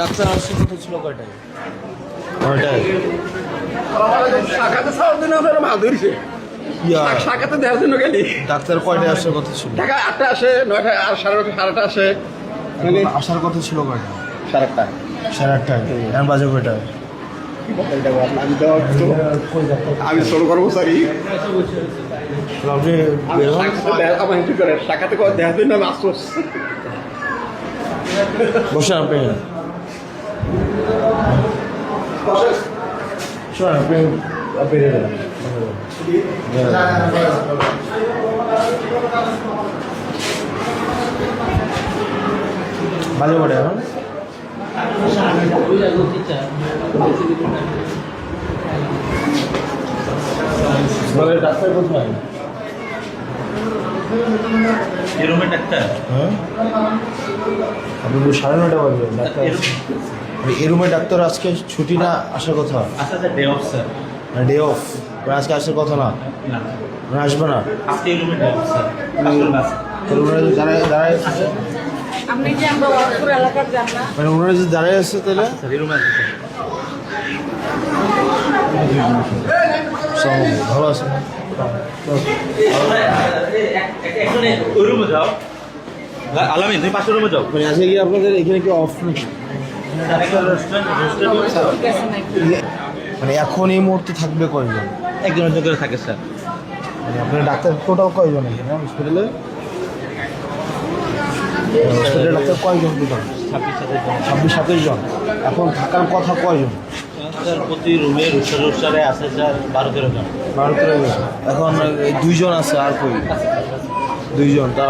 Doctor আসছে কথা ছিল কয়টায়? কয়টায়? শাখাতে ছাড়ার জন্য আপনারা মাছ ধরছে। শাখাতে দেওয়ার জন্য গেলি ডাক্তার কয়টায় আসার কথা ছিল? ঢাকা 8টা আসে, 9টা আর 8:30, 8:30 আসে। মানে আসার কথা ছিল কয়টা? 8:30। 8:30টায়। এখন বাজে কয়টায়? আমি ছোট কর্মচারী, আপনি আমি শাখাতে করে শাখাতে দেওয়ার জন্য আমি আফসোস। বসে আপনি শোন আপনি বেরিয়ে যান। বাজে কটা এখন? ডাক্তার কোথায়? এই রুমের ডাক্তার? হ্যাঁ আপনি 9:30 বাজবে ডাক্তার। এই রুমের ডাক্তার আজকে ছুটি না আসার কথা? আচ্ছা sir, day of sir. Day of, আজকে আসার কথা না? না, আসবে না? আজকে এই রুমের ডে অফ স্যার। দাঁড়ায় আপনি যে আমরা ওয়ার্কপুর এলাকার যান না, মানে ওনারা যদি দাঁড়ায় আসছে তাহলে স্যার এই রুমে আছে স্যার। ভালো আছে। এখানে ওই রুমে যাও। আলামিন, তুমি পাশের রুমে যাও। মানে আজকে কি আপনাদের এখানে কি অফ নাকি? ঠিক আছে নাকি? মানে এখন এই মুহূর্তে থাকবে কয়জন? একজনের করে থাকে স্যার। মানে আপনার ডাক্তার টোটাল কয়জন এখানে হসপিটালে? হসপিটালে ডাক্তার কয়জন টোটাল? 26-27 জন। এখন থাকার কথা কয়জন? স্যার প্রতি রুমে রুসারে আছে স্যার 12-13 জন। 12-13 জন। এখন 2 জন আছে আর কই? 2 জন, তার